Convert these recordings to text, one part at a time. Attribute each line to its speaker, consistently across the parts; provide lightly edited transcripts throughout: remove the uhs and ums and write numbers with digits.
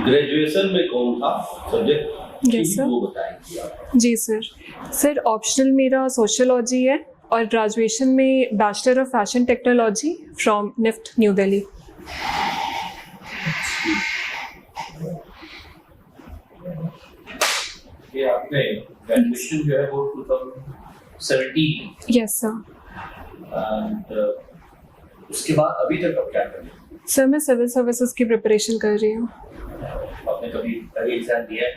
Speaker 1: Graduation में कौन था सब्जेक्ट?
Speaker 2: Yes, sir.
Speaker 1: वो बताएंगे आप।
Speaker 2: जी सर। सर ऑप्शनल मेरा सोशियोलॉजी है और ग्रेजुएशन में bachelor of fashion technology from NIFT New Delhi.
Speaker 1: ये आपने ग्रेजुएशन जो है वो 2017
Speaker 2: यस सर।
Speaker 1: एंड उसके बाद अभी तक आप क्या कर रहे हैं?
Speaker 2: सर मैं सिविल सर्विसेज की प्रिपरेशन कर रही हूँ।
Speaker 1: आपने कभी एग्जाम दिया है?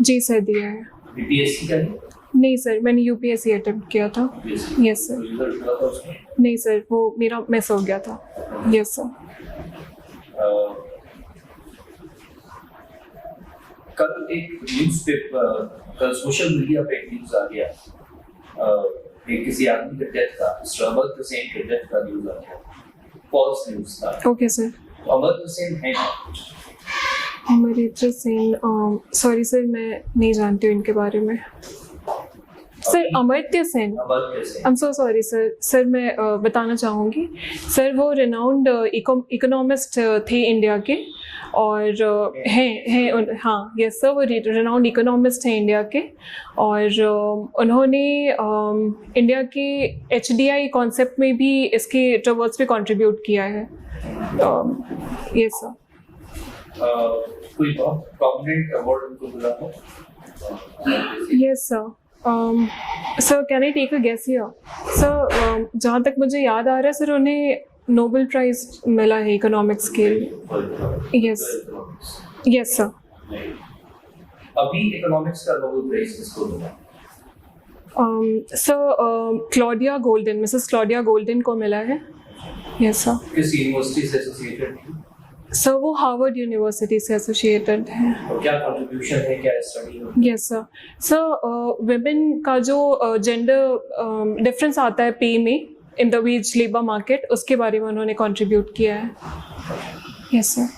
Speaker 2: जी सर, दिया है।
Speaker 1: बीपीएससी का
Speaker 2: नहीं सर, मैंने यूपीएससी अटेम्प्ट किया था। Yes sir.
Speaker 1: रिजल्ट मिला था उसमें?
Speaker 2: नहीं सर, वो मेरा मिस हो गया था। Yes sir.
Speaker 1: कल एक न्यूज़पेपर, कल सोशल मीडिया पे एक न्यूज़ आ गया, एक किसी आदमी के डेथ का, अमर्त्य सेन के डेथ का न्यूज़ आ गया। फॉल्स न्यूज़ था।
Speaker 2: Okay sir.
Speaker 1: अमर्त्य सेन है
Speaker 2: अमरिंदर सेन, सॉरी सर, मैं नहीं जानती हूँ इनके बारे में। Sir Amartya Sen, I am so sorry sir. Sir मैं बताना चाहूँगी सर, वो रिनाउंड इकोनॉमिस्ट थे इंडिया के और हैं हाँ यस सर, वो रिनाउंड इकोनॉमिस्ट हैं इंडिया के और उन्होंने इंडिया के HDI कॉन्सेप्ट में भी इसके टवर्ड्स पे कंट्रीब्यूट किया है। Yes sir.
Speaker 1: कोई बहुत प्रोमिनेंट अवार्ड उनको मिला हो?
Speaker 2: Yes sir. Sir can I take a guess here? Sir जहाँ तक मुझे याद आ रहा है सर, उन्हें नोबेल प्राइज मिला है इकोनॉमिक्स के लिए। Yes yes sir.
Speaker 1: अभी इकोनॉमिक्स का नोबेल प्राइज किसको मिला?
Speaker 2: Sir Claudia golden, Mrs Claudia golden को मिला है। Yes sir.
Speaker 1: किस यूनिवर्सिटी से एसोसिएटेड थी?
Speaker 2: सर वो हार्वर्ड यूनिवर्सिटी से एसोसिएटेड है।
Speaker 1: और क्या कंट्रीब्यूशन है, क्या स्टडी है?
Speaker 2: Yes sir. सर विमेन का जो जेंडर डिफरेंस आता है पे में in the ways labour market, उसके बारे में उन्होंने कंट्रीब्यूट किया है। Yes sir.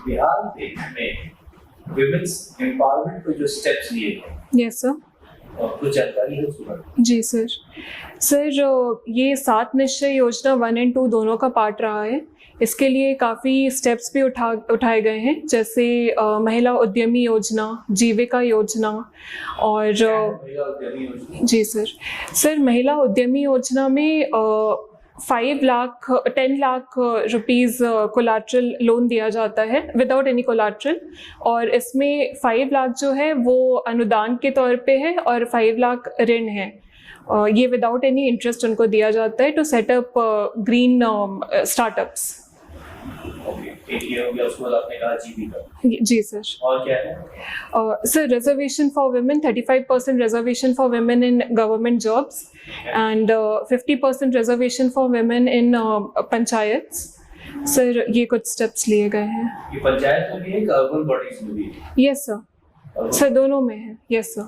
Speaker 1: बिहार में विमेन्स एम्पावरमेंट को जो स्टेप्स लिए गए,
Speaker 2: यस सर,
Speaker 1: आपको जानकारी है उसके बारे में?
Speaker 2: जी सर। सर ये 7 निश्चय योजना 1 और 2 दोनों का पार्ट रहा है। इसके लिए काफ़ी स्टेप्स भी उठाए गए हैं, जैसे महिला उद्यमी योजना, जीविका योजना और जी सर। सर महिला उद्यमी योजना में 10 लाख रुपीज़ कोलैटरल लोन दिया जाता है विदाउट एनी कोलैटरल, और इसमें 5 लाख जो है वो अनुदान के तौर पे है और 5 लाख ऋण है। ये विदाउट एनी इंटरेस्ट उनको दिया जाता है to set up green startups.
Speaker 1: एक ये हो गया, उसके बाद आपने कहा जीविका।
Speaker 2: जी सर।
Speaker 1: और क्या है?
Speaker 2: Sir reservation for women, 35% reservation for women in government jobs and 50% reservation for women in panchayats. Sir ये कुछ स्टेप्स लिए गए हैं।
Speaker 1: ये पंचायत में भी है, अर्बन बॉडीज में भी है?
Speaker 2: Yes sir. सर दोनों में है। Yes sir.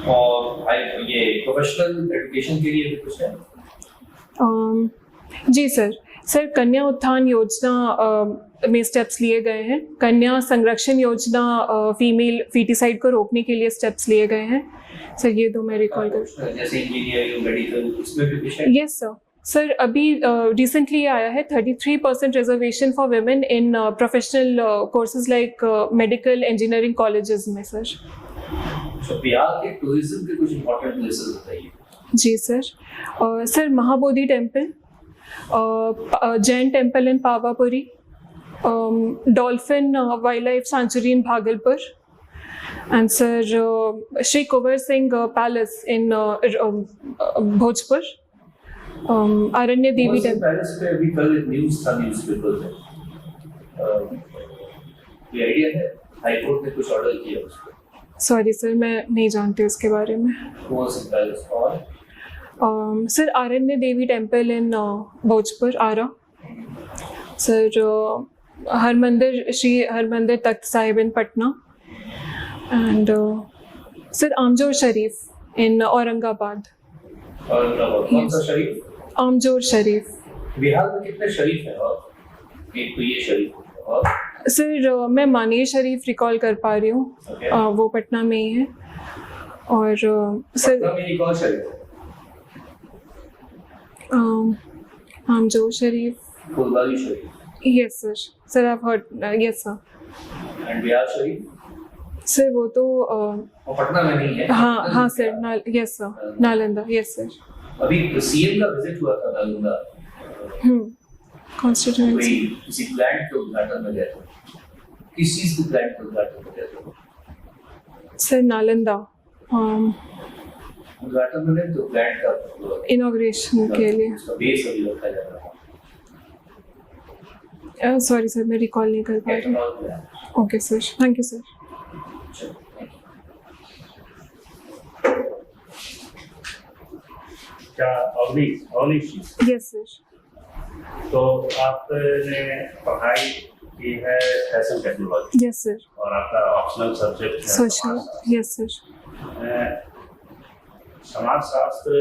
Speaker 1: और ये प्रोफेशनल एजुकेशन के लिए भी कुछ है?
Speaker 2: जी सर। सर कन्या उत्थान योजना में स्टेप्स लिए गए हैं। कन्या संरक्षण योजना फीमेल फीटिसाइड को रोकने के लिए स्टेप्स लिए गए हैं। सर ये 2 मैं रिकॉल कर,
Speaker 1: जैसे इंजीनियरिंग, मेडिकल, इसमें भी कुछ है?
Speaker 2: Yes sir. सर अभी रिसेंटली आया है 33% reservation for women in professional courses like medical engineering colleges में सर।
Speaker 1: तो बिहार के टूरिज्म के कुछ इंपॉर्टेंट प्लेसेस बताइए।
Speaker 2: जी sir. Sir Mahabodhi temple, Jain temple in Pawapuri, dolphin wildlife sanctuary in Bhagalpur, and sir Shri Kunwar Singh palace in Bhojpur, Aranya Devi temple.
Speaker 1: Palace पे अभी कल एक न्यूज़ था न्यूज़पेपर में, ये आइडिया है हाई कोर्ट ने कुछ ऑर्डर किया उस पर?
Speaker 2: सॉरी सर, मैं नहीं जानती उसके बारे में।
Speaker 1: कुंवर सिंह पैलेस और
Speaker 2: sir Aranya Devi temple in Bhojpur Ara. Sir Shri Harmandir Takht Sahib in Patna, and sir Amjhar Sharif in Aurangabad.
Speaker 1: कौन सा शरीफ?
Speaker 2: आमजोर शरीफ।
Speaker 1: बिहार में कितने शरीफ हैं? और एक तो ये शरीफ है, और
Speaker 2: सर मैं मानेर शरीफ रिकॉल कर पा रही हूँ। वो पटना में ही है। और सर
Speaker 1: पटना में एक और शरीफ है,
Speaker 2: आमजोर शरीफ
Speaker 1: Phulwari Sharif
Speaker 2: Yes, sir. Sir, I've heard. Yes, sir.
Speaker 1: And Bihar Sharif
Speaker 2: Sir, वो तो
Speaker 1: और पटना में नहीं है।
Speaker 2: हाँ sir, yes sir, Nalanda, yes sir.
Speaker 1: अभी सीएम का विजिट हुआ था नालंदा,
Speaker 2: Constituency.
Speaker 1: कोई किसी प्लांट के उद्घाटन में गए थे। किस चीज के प्लांट के उद्घाटन में गए थे?
Speaker 2: Sir, नालंदा.
Speaker 1: उद्घाटन में नहीं तो प्लांट का
Speaker 2: Inauguration के लिए.
Speaker 1: उसका बेस अभी रखा जा रहा है।
Speaker 2: Sorry sir, मैं recall नहीं कर पा रही. Okay sir, thank you sir.
Speaker 3: क्या अवनीश
Speaker 2: Yes sir.
Speaker 3: तो आपने पढ़ाई की है फैशन टेक्नोलॉजी
Speaker 2: Yes sir.
Speaker 3: और आपका ऑप्शनल सब्जेक्ट है
Speaker 2: Social. Yes sir.
Speaker 3: समाज शास्त्र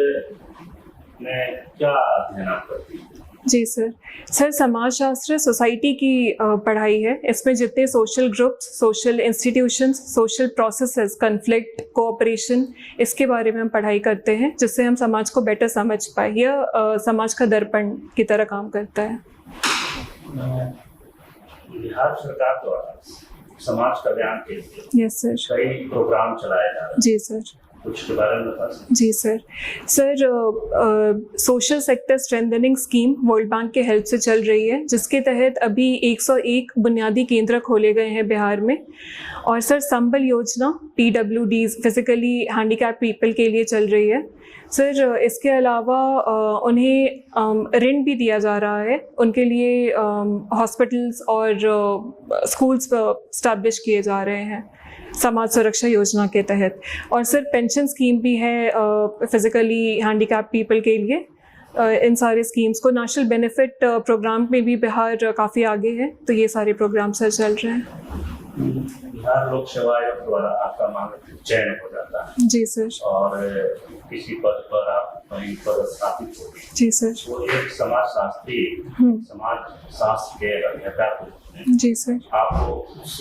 Speaker 3: में क्या अध्ययन आप करती हैं?
Speaker 2: जी सर, समाज शास्त्र सोसाइटी की पढ़ाई है। इसमें जितने social groups, social institutions, social processes, conflict, cooperation, इसके बारे में हम पढ़ाई करते हैं, जिससे हम समाज को बेटर समझ पाए। यह समाज का दर्पण की तरह काम करता है।
Speaker 3: बिहार सरकार द्वारा समाज कल्याण के लिए
Speaker 2: यस सर।
Speaker 3: कई प्रोग्राम चलाए जा रहे हैं,
Speaker 2: जी सर।
Speaker 3: कुछ के बारे में बता सकते
Speaker 2: जी sir. Social sector strengthening scheme World Bank के हेल्प से चल रही है, जिसके तहत अभी 101 बुनियादी केंद्र खोले गए हैं बिहार में। और सर संबल योजना PWDs, फिजिकली हैंडीकैप पीपल के लिए चल रही है। सर इसके अलावा उन्हें ऋण भी दिया जा रहा है, उनके लिए हॉस्पिटल्स और स्कूल्स स्टैब्लिश किए जा रहे हैं समाज सुरक्षा योजना के तहत। और सर पेंशन स्कीम भी है फिजिकली हैंडीकैप पीपल के लिए। इन सारे स्कीम्स को नेशनल बेनिफिट प्रोग्राम में भी बिहार काफ़ी आगे है, तो ये सारे प्रोग्राम सर चल रहे हैं।
Speaker 3: बिहार लोक सेवा आयोग द्वारा आपका मानक चयन हो जाता है।
Speaker 2: जी सर।
Speaker 3: और किसी पद पर आप कहीं पदस्थापित हो।
Speaker 2: जी सर।
Speaker 3: वो एक समाज शास्त्री, समाज शास्त्र के अध्येता को।
Speaker 2: जी सर।
Speaker 3: आप उस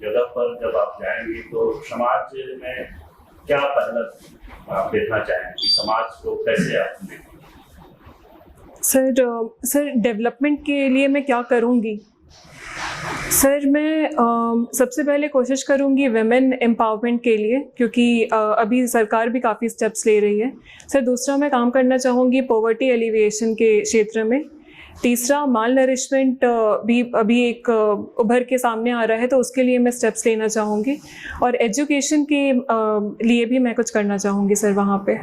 Speaker 3: जगह पर जब आप जाएंगे तो समाज में क्या पहला आप देखना चाहेंगे, समाज को कैसे आप देखेंगे?
Speaker 2: सर डेवलपमेंट के लिए मैं क्या करूँगी? सर मैं सबसे पहले कोशिश करूँगी विमेन एम्पावरमेंट के लिए, क्योंकि अभी सरकार भी काफ़ी स्टेप्स ले रही है। सर दूसरा मैं काम करना चाहूँगी पॉवर्टी एलिविएशन के क्षेत्र में। तीसरा माल नरिशमेंट भी अभी एक उभर के सामने आ रहा है, तो उसके लिए मैं स्टेप्स लेना चाहूँगी। और एजुकेशन के लिए भी मैं कुछ करना चाहूँगी सर वहाँ पे।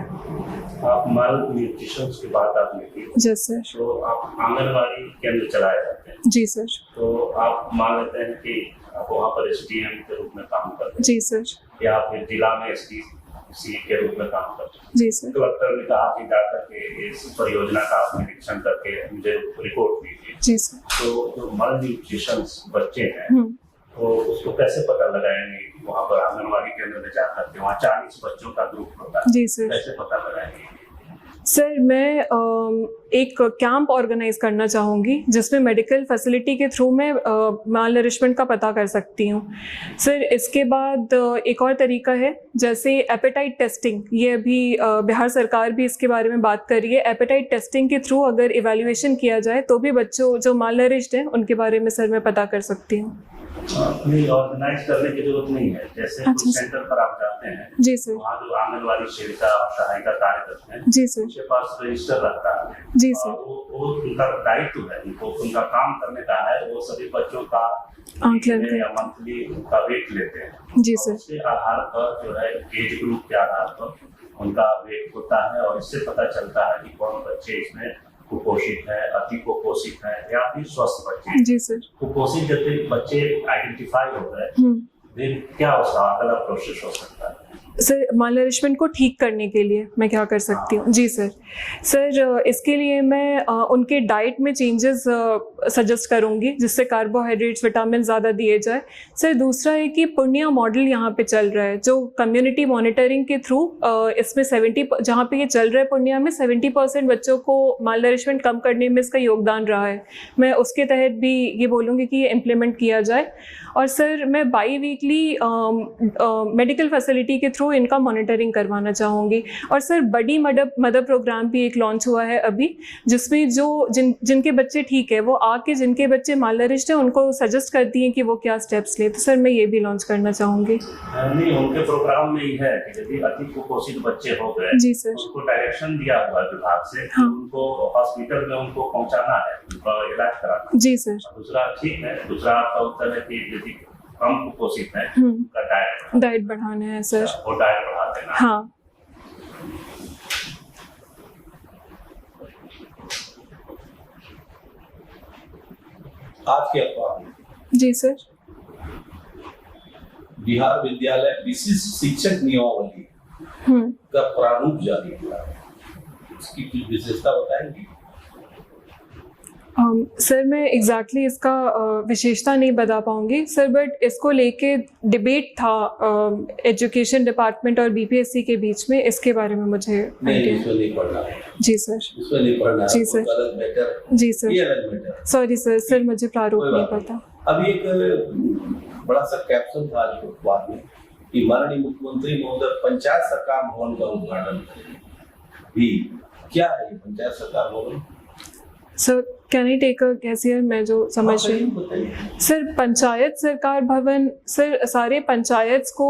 Speaker 3: आप माल न्यूट्रिशन की बात आपने की।
Speaker 2: जी सर।
Speaker 3: तो आप आंगनबाड़ी केंद्र चलाए जाते हैं।
Speaker 2: जी सर।
Speaker 3: तो आप मान लेते हैं कि आप वहाँ पर SDM के रूप में काम करते हैं।
Speaker 2: जी सर।
Speaker 3: या फिर जिला में SDC के रूप में काम करते हैं।
Speaker 2: जी सर।
Speaker 3: कलेक्टर ने कहा कि जाकर के इस परियोजना का आप निरीक्षण करके मुझे रिपोर्ट दीजिए।
Speaker 2: जी सर।
Speaker 3: तो जो माल न्यूट्रिशन बच्चे हैं तो उसको कैसे पता लगाएंगे? वहाँ पर आंगनबाड़ी केंद्र में जाकर के वहाँ 40 बच्चों का ग्रुप होता है।
Speaker 2: जी सर।
Speaker 3: कैसे पता लगाएंगे?
Speaker 2: सर मैं एक कैंप ऑर्गेनाइज करना चाहूँगी, जिसमें मेडिकल फैसिलिटी के थ्रू मैं माल नरिशमेंट का पता कर सकती हूँ। सर इसके बाद एक और तरीका है, जैसे एपेटाइट टेस्टिंग, ये अभी बिहार सरकार भी इसके बारे में बात कर रही है। एपेटाइट टेस्टिंग के थ्रू अगर इवैल्यूएशन किया जाए तो भी बच्चों जो माल नरिश्ड हैं उनके बारे में सर मैं पता कर सकती हूँ।
Speaker 3: नहीं, ऑर्गेनाइज करने की जरूरत नहीं है। जैसे कुछ सेंटर पर आप जाते हैं,
Speaker 2: जी सर,
Speaker 3: वहाँ जो आंगनबाड़ी सेविका और सहायिका कार्य करते हैं,
Speaker 2: जी सर,
Speaker 3: उनके पास रजिस्टर रहता है।
Speaker 2: जी सर।
Speaker 3: वो उनका दायित्व है, उनका काम करने का है। वो सभी बच्चों का
Speaker 2: आंकलन
Speaker 3: या मंथली उनका वेट लेते हैं।
Speaker 2: जी सर।
Speaker 3: उसके आधार पर जो है एज ग्रुप के आधार पर उनका वेट होता है और इससे पता चलता है कि कौन बच्चे इसमें कुपोषित है, अति कुपोषित है या फिर स्वस्थ बच्चे।
Speaker 2: जी सर।
Speaker 3: कुपोषित जब बच्चे आइडेंटिफाई हो गए फिर क्या उसका अगला प्रोसेस हो सकता है?
Speaker 2: सर माल नरिशमेंट को ठीक करने के लिए मैं क्या कर सकती हूँ? जी सर। सर इसके लिए मैं उनके डाइट में चेंजेस सजेस्ट करूँगी, जिससे कार्बोहाइड्रेट्स, विटामिन ज़्यादा दिए जाए। सर दूसरा है कि पुण्या मॉडल यहाँ पे चल रहा है, जो कम्युनिटी मॉनिटरिंग के थ्रू इसमें 70, जहाँ पे ये चल रहा है पुण्या में 70% बच्चों को माल नरिशमेंट कम करने में इसका योगदान रहा है। मैं उसके तहत भी ये बोलूँगी कि ये इम्प्लीमेंट किया जाए। और सर मैं बाई वीकली मेडिकल फैसिलिटी के थ्रू थ्रू इनका मॉनिटरिंग करवाना चाहूँगी। और सर बडी मदर प्रोग्राम भी एक लॉन्च हुआ है अभी, जिसमें जिनके बच्चे ठीक है वो आके जिनके बच्चे मालनरिश्ड हैं उनको सजेस्ट करती हैं कि वो क्या स्टेप्स लें। तो सर मैं ये भी लॉन्च करना चाहूँगी।
Speaker 3: नहीं, उनके प्रोग्राम में ही है कि यदि अति कुपोषित बच्चे हो गए,
Speaker 2: जी सर,
Speaker 3: उनको डायरेक्शन दिया हुआ है विभाग से,
Speaker 2: हाँ।
Speaker 3: उनको हॉस्पिटल में उनको पहुंचाना है, उनका इलाज कराना।
Speaker 2: जी सर।
Speaker 3: दूसरा ठीक है, दूसरा आपका उत्तर है कि यदि कम कुपोषित है उनका
Speaker 2: डाइट बढ़ाना है सर,
Speaker 3: वो डाइट बढ़ा देना।
Speaker 2: हाँ।
Speaker 4: आज के अखबार में
Speaker 2: जी सर।
Speaker 4: बिहार विद्यालय विशिष्ट शिक्षक नियमावली का प्रारूप जारी हुआ है, उसकी कुछ विशेषता बताएंगे?
Speaker 2: सर मैं एग्जैक्टली इसका विशेषता नहीं बता पाऊंगी सर, बट इसको लेके डिबेट था एजुकेशन डिपार्टमेंट और बीपीएससी के बीच में, इसके बारे में मुझे
Speaker 4: नहीं, इसमें नहीं पढ़ना है।
Speaker 2: जी सर।
Speaker 4: इसमें नहीं पढ़ना है,
Speaker 2: जी सर।
Speaker 4: अलग मैटर है।
Speaker 2: जी सर।
Speaker 4: ये अलग मैटर है।
Speaker 2: सॉरी सर मुझे प्रारूप नहीं पता।
Speaker 4: अभी एक बड़ा सा कैप्शन था आज अखबार में कि माननीय मुख्यमंत्री महोदय पंचायत सरकार भवन का उद्घाटन करेंगे भी। क्या है ये पंचायत सरकार भवन?
Speaker 2: Sir can I take a guess here, मैं जो समझ रही हूँ सर, पंचायत सरकार भवन सर सारे पंचायत को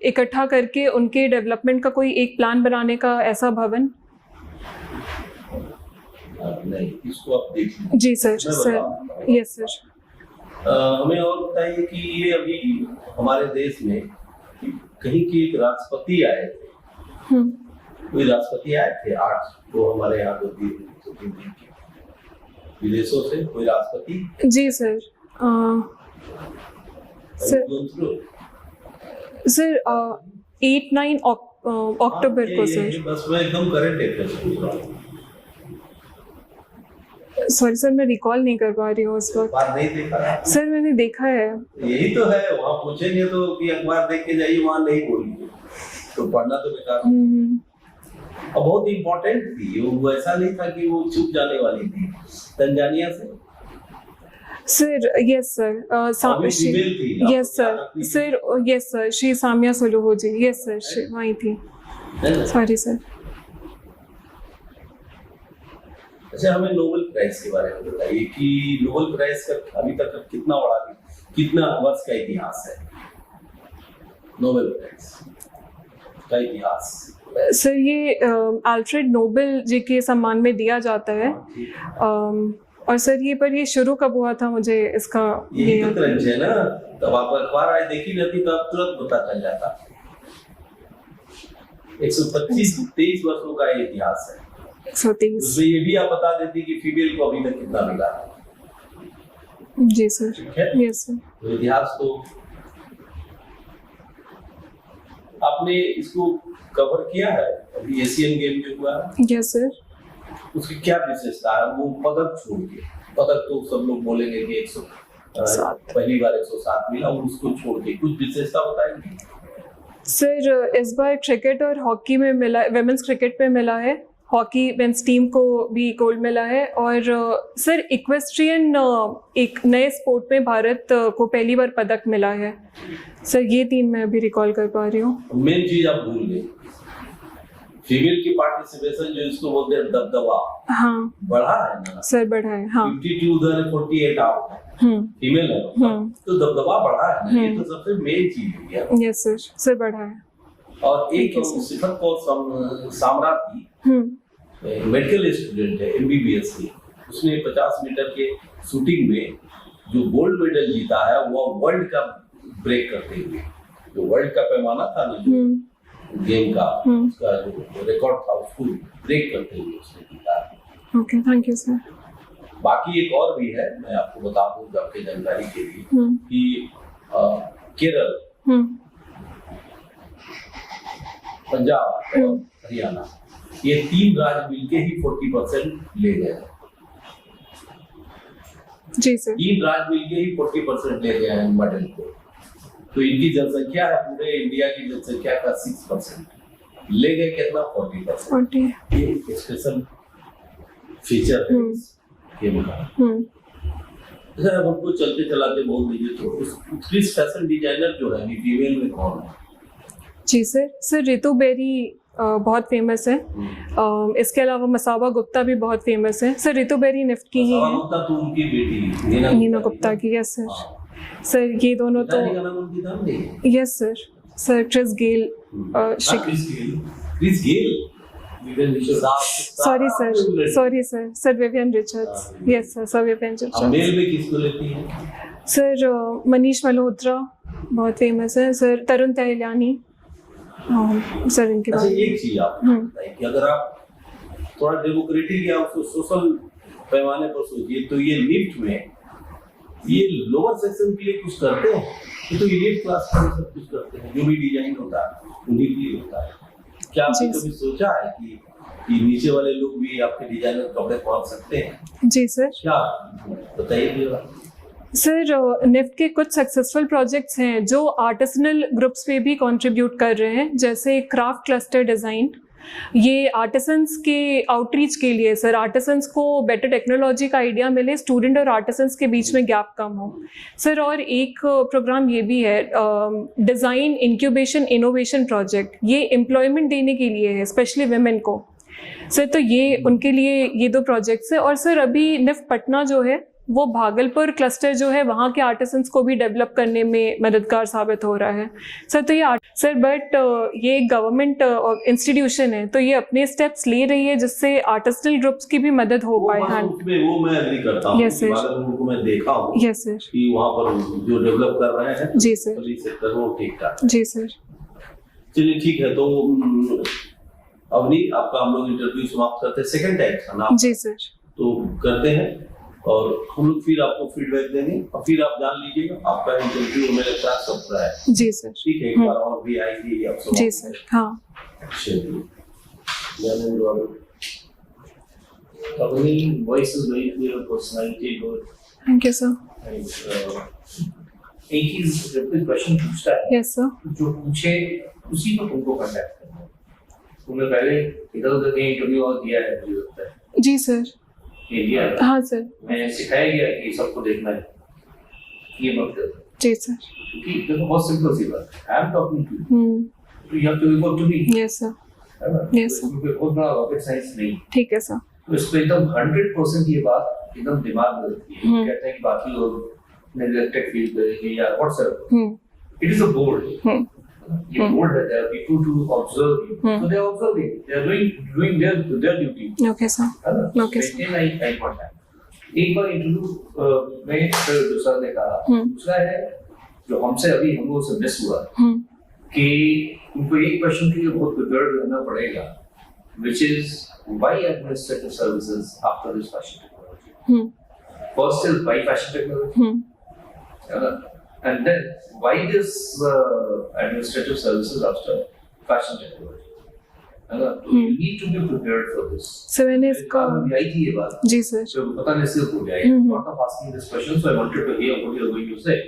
Speaker 2: इकट्ठा करके उनके डेवलपमेंट का कोई एक प्लान बनाने का ऐसा भवन?
Speaker 4: नहीं, इसको आप देख लीजिए।
Speaker 2: जी सर। Yes sir.
Speaker 4: हमें और बताइए कि ये अभी हमारे देश में कहीं की एक राष्ट्रपति आए थे, कोई राष्ट्रपति आए थे 8 वो हमारे यहाँ विदेशों से कोई राष्ट्रपति? जी सर।
Speaker 2: सर 8-9 अक्टूबर को सर।
Speaker 4: बस मैं एकदम करंट अफेयर्स पूछ रहा हूँ।
Speaker 2: सॉरी सर मैं रिकॉल नहीं कर पा रही हूँ उस वक्त।
Speaker 4: अखबार नहीं देखा
Speaker 2: सर? मैंने देखा है। यही
Speaker 4: तो है, वहाँ पूछेंगे तो कि अखबार देख के जाइए, वहाँ नहीं बोलिए तो पढ़ना तो बेकार। और बहुत इम्पोर्टेंट थी वो, ऐसा नहीं था कि वो चुप जाने वाली थी। तंजानिया से
Speaker 2: sir. Yes sir. Yes sir. Yes sir, Shri Samia Suluhu ji. Yes sir, वही थी। Sorry sir.
Speaker 4: अच्छा, हमें नोबेल प्राइज के बारे में बताइए कि नोबेल प्राइज का अभी तक कितना वर्ष का इतिहास है नोबेल प्राइज का इतिहास?
Speaker 2: सर ये अल्फ्रेड नोबेल जी के सम्मान में दिया जाता है। और सर ये शुरू कब हुआ था मुझे इसका
Speaker 4: ये तो क्रंच है ना, तब आप अखबार आज देखी रहती तो आप तुरंत पता चल जाता। 125-23 वर्षों का इतिहास है।
Speaker 2: 123।
Speaker 4: उसमें ये भी आप बता देती कि फीमेल को अभी तक कितना मिला।
Speaker 2: जी सर। Yes sir.
Speaker 4: तो इतिहास तो आपने इसको कवर किया है अभी एशियन गेम जो हुआ है?
Speaker 2: Yes sir.
Speaker 4: उसकी क्या विशेषता है? वो पदक छोड़ के, पदक तो सब लोग बोलेंगे कि 107 पहली बार 107 मिला, और उसको छोड़ के कुछ विशेषता बताएंगे?
Speaker 2: सर इस बार क्रिकेट और हॉकी में मिला, विमेंस क्रिकेट में मिला है, हॉकी मेंस टीम को भी गोल्ड मिला है। और सर इक्वेस्ट्रियन एक नए स्पोर्ट में भारत को पहली बार पदक मिला है। सर ये 3 मैं अभी रिकॉल कर पा रही हूँ।
Speaker 4: मेन चीज आप भूल गए, फीमेल की पार्टिसिपेशन जो इसको बोलते हैं दबदबा,
Speaker 2: हाँ
Speaker 4: बढ़ा है ना
Speaker 2: सर? बढ़ा है, हाँ।
Speaker 4: 52 उधर 48 आउट फीमेल है, तो दबदबा बढ़ा है ना, ये तो सबसे मेन चीज है।
Speaker 2: यस सर, सर बढ़ा है।
Speaker 4: और एक सिफत कौर साम्राट थी, मेडिकल स्टूडेंट है, एमबीबीएस की, उसने 50 मीटर के शूटिंग में जो गोल्ड मेडल जीता है वो वर्ल्ड का ब्रेक करते हुए, जो वर्ल्ड का पैमाना था ना जो गेम का, उसका जो रिकॉर्ड था उसको ब्रेक करते हुए उसने जीता है।
Speaker 2: Okay, thank you sir.
Speaker 4: बाकी एक और भी है, मैं आपको बता दूं आपकी जानकारी के लिए कि केरल, पंजाब और हरियाणा, ये 3 राज्य मिलके ही 40% ले गए।
Speaker 2: जी सर।
Speaker 4: 3 राज्य मिलके ही 40% ले गए हैं मेडल को। तो इनकी जनसंख्या है पूरे इंडिया की जनसंख्या का 6%, ले गए कितना? 40%। ये स्पेशल फीचर है गेम का। अच्छा, अब हमको चलते चलाते बोल दीजिए तो उत्कृष्ट फैशन डिजाइनर जो है फीमेल में कौन है?
Speaker 2: जी सर रितु बेरी बहुत फेमस है। इसके अलावा मसाबा गुप्ता भी बहुत फेमस है। सर रितु बेरी निफ्ट की ही है।
Speaker 4: गुप्ता तो उनकी बेटी
Speaker 2: नीना गुप्ता की, यस सर। सर ये दोनों तो
Speaker 4: पिताजी का नाम उनकी नाम नहीं,
Speaker 2: yes sir Chris Gayle
Speaker 4: Chris Gayle,
Speaker 2: sorry sir Vivian Richards, yes sir Vivian Richards.
Speaker 4: Male में किसको लेती है?
Speaker 2: सर मनीष मल्होत्रा बहुत फेमस है। सर तरुण तहलियानी, सर इनके
Speaker 4: अच्छा
Speaker 2: बारे में।
Speaker 4: एक चीज आप बताइए कि अगर आप थोड़ा डेमोक्रेटिक या उसको सोशल पैमाने पर सोचिए तो ये निफ्ट में ये लोअर सेक्शन के लिए कुछ करते हैं? ये तो एलीट क्लास के लिए सब कुछ करते हैं, जो भी डिजाइन होता है उन्हीं के लिए होता है। क्या आपने कभी सोचा है कि नीचे वाले लोग भी आपके डिजाइन में कपड़े पहन सकते हैं?
Speaker 2: जी सर।
Speaker 4: क्या बताइए।
Speaker 2: सर निफ्ट के कुछ सक्सेसफुल प्रोजेक्ट्स हैं जो आर्टिसनल ग्रुप्स पे भी कंट्रीब्यूट कर रहे हैं, जैसे क्राफ्ट क्लस्टर डिज़ाइन। ये आर्टिसंस के आउटरीच के लिए सर, आर्टिसंस को बेटर टेक्नोलॉजी का आइडिया मिले, स्टूडेंट और आर्टिसंस के बीच में गैप कम हो सर। और एक प्रोग्राम ये भी है डिज़ाइन इंक्यूबेशन इनोवेशन प्रोजेक्ट, ये एम्प्लॉयमेंट देने के लिए है, स्पेशली वुमेन को सर। तो ये उनके लिए ये दो प्रोजेक्ट्स है। और सर अभी निफ्ट पटना जो है वो भागलपुर क्लस्टर जो है वहाँ के आर्टिसंस को भी डेवलप करने में मददगार साबित हो रहा है सर। तो ये सर बट ये गवर्नमेंट इंस्टीट्यूशन है, तो ये अपने स्टेप्स ले रही है जिससे आर्टिस्टल ग्रुप्स की भी मदद हो पाए। हाँ
Speaker 4: वो मैं एग्री करता हूँ।
Speaker 2: यस सर,
Speaker 4: को मैं देखा हूँ।
Speaker 2: यस सर,
Speaker 4: कि वहाँ पर जो डेवलप कर रहे हैं
Speaker 2: जी सर,
Speaker 4: सेक्टर वो ठीक ठाक।
Speaker 2: जी सर।
Speaker 4: चलिए ठीक है, तो अवनी आपका हम लोग इंटरव्यू समाप्त करते हैं। सेकंड टाइम का नाम
Speaker 2: जी सर
Speaker 4: तो करते हैं और हम लोग फिर आपको फीडबैक देंगे और फिर आप जान लीजिएगा आपका इंटरव्यू मेरे साथ सब रहा है।
Speaker 2: जी सर,
Speaker 4: ठीक है, एक बार और भी आएगी आप सब।
Speaker 2: जी सर, हाँ।
Speaker 1: Kavani voice is very clear, personality good.
Speaker 2: Thank you sir.
Speaker 1: एक ही रिपीट क्वेश्चन पूछता है,
Speaker 2: यस सर,
Speaker 1: जो पूछे उसी को तुमको कांटेक्ट करना है। तुमने पहले इधर उधर कहीं इंटरव्यू और दिया है मुझे लगता है।
Speaker 2: जी सर,
Speaker 1: ये दिया है?
Speaker 2: हाँ सर,
Speaker 1: मैंने सिखाया गया कि सबको देखना है, ये मत कर।
Speaker 2: जी सर,
Speaker 1: क्योंकि देखो बहुत सिंपल सी बात है, I am talking to you, तो you have to report to me.
Speaker 2: Yes sir,
Speaker 1: है ना?
Speaker 2: Yes, sir.
Speaker 1: इसमें कोई बहुत बड़ा रॉकेट साइंस नहीं।
Speaker 2: ठीक है सर।
Speaker 1: तो इसको एकदम 100% ये बात एकदम दिमाग में रखती है। कहते हैं कि बाकी लोग नेगलेक्टेड फील करेंगे या whatsoever. It is a board, ये बोर्ड है, there are people to observe you, so they are observing, they are doing their duty.
Speaker 2: Okay sir,
Speaker 1: है ना?
Speaker 2: Okay sir.
Speaker 1: Maintain eye contact. एक बार इंटरव्यू में दूसरा ने कहा, दूसरा है जो हमसे अभी हम लोग से मिस हुआ कि उनको एक क्वेश्चन के लिए बहुत प्रिपेयर रहना पड़ेगा, which is why administrative services after this fashion technology? First is why fashion technology, and then why this administrative services after fashion technology? You need to be prepared for this.
Speaker 2: So मैंने इसका
Speaker 1: आई थी ये बात।
Speaker 2: जी sir.
Speaker 1: तो पता नहीं सिर्फ हो गया। Lot of asking this question, so I wanted to hear what you are going to say.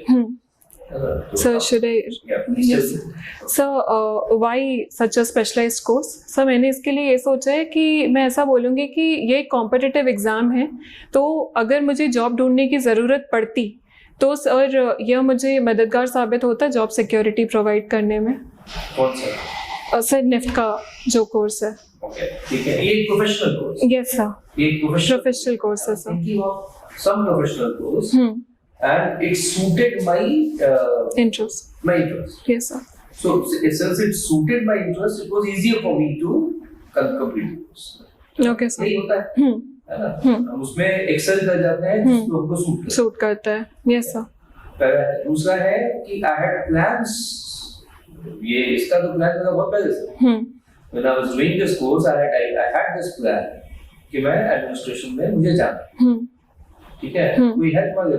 Speaker 2: So should I?
Speaker 1: Yeah,
Speaker 2: Yes. So why such a specialized course? So मैंने इसके लिए ये सोचा है कि मैं ऐसा बोलूँगी कि ये कॉम्पिटिटिव एग्ज़ाम है, तो अगर मुझे जॉब ढूंढने की ज़रूरत पड़ती तो सर यह मुझे मददगार साबित होता जॉब सिक्योरिटी प्रोवाइड करने में।
Speaker 1: कौन सा?
Speaker 2: सर निफ्ट का जो कोर्स है।
Speaker 1: ओके, ठीक है, ये एक प्रोफेशनल कोर्स।
Speaker 2: यस सर,
Speaker 1: ये एक
Speaker 2: प्रोफेशनल कोर्स है sir.
Speaker 1: Some professional course, and it suited my
Speaker 2: interest.
Speaker 1: My interest.
Speaker 2: Yes sir.
Speaker 1: So since it suited my interest, it was easier for me to complete the course.
Speaker 2: Okay sir.
Speaker 1: यही होता है ना? हम उसमें Excel कर जाते हैं जिसको हमको
Speaker 2: सूट करता है। Yes sir.
Speaker 1: दूसरा है कि I had plans, ये इसका तो प्लान मेरा बहुत पहले से। When I was doing this course, I had this plan कि मैं एडमिनिस्ट्रेशन में मुझे जाना है। ठीक है, कोई हेल्प वाले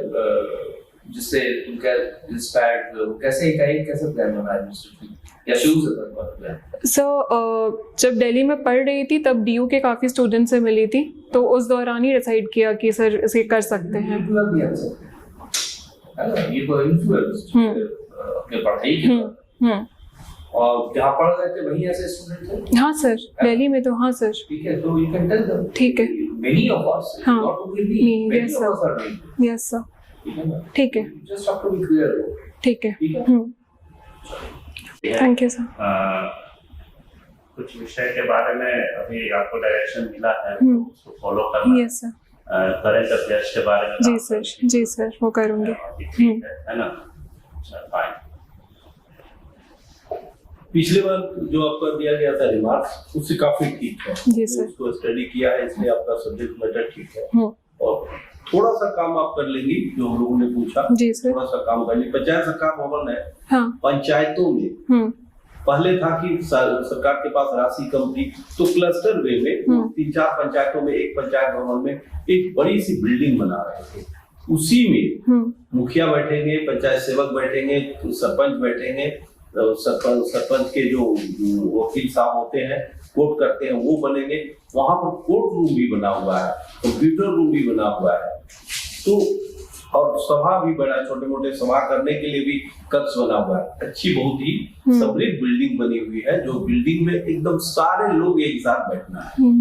Speaker 1: जिससे उनका इंस्पायर्ड कैसे कैसे प्लान बना एडमिनिस्ट्रेशन या शुरू से प्लान?
Speaker 2: सो जब दिल्ली में पढ़ रही थी तब डीयू के काफ़ी स्टूडेंट से मिली थी, तो उस दौरान ही डिसाइड किया कि सर इसे कर सकते हैं।
Speaker 1: ये तो इन्फ्लुएंस अपने पढ़ाई के और जहाँ पढ़ रहे थे वहीं ऐसे स्टूडेंट थे।
Speaker 2: हाँ सर, दिल्ली में तो। हाँ सर,
Speaker 1: ठीक है, तो यू कैन टेल देम।
Speaker 2: ठीक है,
Speaker 1: मेनी ऑफ अस,
Speaker 2: हाँ,
Speaker 1: not only me, many of us are doing.
Speaker 2: Yes sir,
Speaker 1: ठीक है ना?
Speaker 2: ठीक है,
Speaker 1: just have to be clear.
Speaker 2: ठीक है।
Speaker 1: ठीक है।
Speaker 2: Thank you sir.
Speaker 3: कुछ विषय के बारे में अभी आपको डायरेक्शन मिला है,
Speaker 2: हम्म।
Speaker 3: उसको फॉलो करना।
Speaker 2: Yes sir.
Speaker 3: करंट अफेयर्स के बारे में
Speaker 2: जी सर, जी सर, वो करूँगी।
Speaker 3: ठीक है ना? अच्छा, फाइन।
Speaker 4: पिछले बार जो आपका दिया गया था रिमार्क्स उससे काफी ठीक है।
Speaker 2: जी सर।
Speaker 4: उसको स्टडी किया है, इसलिए आपका सब्जेक्ट मैटर ठीक है।
Speaker 2: हम्म।
Speaker 4: और थोड़ा सा काम आप कर लेंगी जो हम लोगों ने पूछा।
Speaker 2: जी सर।
Speaker 4: थोड़ा सा काम कर ली। पंचायत सरकार भवन है,
Speaker 2: हाँ।
Speaker 4: पंचायतों में पहले था कि सरकार के पास राशि कम थी, तो क्लस्टर वे में 3-4 पंचायतों में एक पंचायत भवन में एक बड़ी सी बिल्डिंग बना रहे थे। उसी में मुखिया बैठेंगे, पंचायत सेवक बैठेंगे, सरपंच बैठेंगे, सरपंच के जो वकील साहब होते हैं, कोर्ट करते हैं, वो बनेंगे। वहां पर कोर्ट रूम भी बना हुआ है, कंप्यूटर रूम भी बना हुआ है। तो और सभा भी बना, छोटे मोटे सभा करने के लिए भी कक्ष बना हुआ है। अच्छी बहुत ही समृद्ध बिल्डिंग बनी हुई है, जो बिल्डिंग में एकदम सारे लोग एक साथ बैठना है।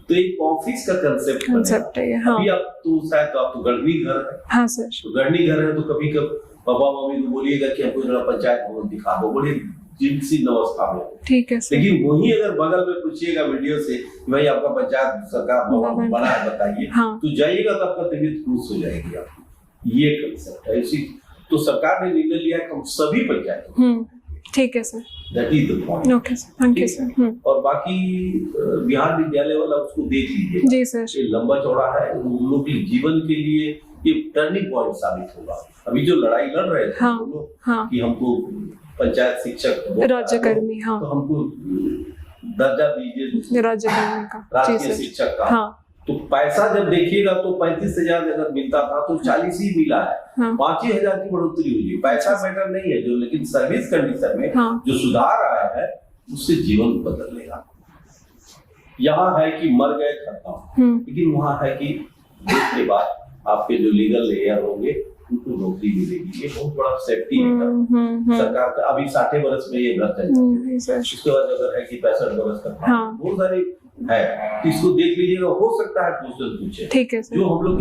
Speaker 4: तो एक ऑफिस का कंसेप्ट है।
Speaker 2: हाँ।
Speaker 4: अभी आप तो शायद आप तो गढ़नी घर है।
Speaker 2: हाँ सर।
Speaker 4: तो गढ़नी घर है, तो कभी कभी पापा मम्मी को बोलिएगा कि हमको जरा पंचायत भवन दिखा दो, बड़ी जिनसी अवस्था में।
Speaker 2: ठीक है सर।
Speaker 4: लेकिन वही अगर बगल में पूछिएगा वीडियो से भाई आपका पंचायत सरकार भवन बना है बताइए,
Speaker 2: हाँ।
Speaker 4: तो जाइएगा तो आपका तबीयत खुश हो जाएगी। आपकी ये कंसेप्ट है। इसी तो सरकार ने निर्णय लिया कि हम सभी पंचायतों।
Speaker 2: ठीक है sir.
Speaker 4: That is the point.
Speaker 2: Okay sir, thank you sir.
Speaker 4: और बाकी बिहार विद्यालय वाला उसको देख लीजिए।
Speaker 2: जी सर।
Speaker 4: ये लंबा चौड़ा है, उन लोग के जीवन के लिए ये टर्निंग पॉइंट साबित होगा। अभी जो लड़ाई लड़ रहे थे
Speaker 2: हाँ,
Speaker 4: लोग
Speaker 2: हाँ।
Speaker 4: कि हमको पंचायत शिक्षक
Speaker 2: राज्यकर्मी, हाँ।
Speaker 4: तो हमको दर्जा दीजिए
Speaker 2: राज्यकर्मी का। जी
Speaker 4: राष्ट्रीय
Speaker 2: सर।
Speaker 4: शिक्षक का।
Speaker 2: हाँ।
Speaker 4: तो पैसा जब देखिएगा तो 35,000 अगर मिलता था तो 40 ही मिला है।
Speaker 2: हाँ।
Speaker 4: 5,000 की बढ़ोतरी हुई है। पैसा मैटर नहीं है जो, लेकिन सर्विस कंडीशन में
Speaker 2: हाँ।
Speaker 4: जो सुधार आया है उससे जीवन बदलेगा। यहाँ है कि मर गए खत्म, लेकिन वहाँ है कि उसके बाद आपके जो लीगल लेयर होंगे उनको नौकरी मिलेगी। ये बहुत बड़ा सेफ्टी है सरकार का। अभी 60 वर्ष में ये घर चल, उसके बाद अगर है कि 65 वर्ष का,
Speaker 2: हाँ।
Speaker 4: बहुत सारे है, इसको देख लीजिएगा। हो सकता है क्वेश्चन पूछे,
Speaker 2: ठीक है सर।
Speaker 4: जो हम लोग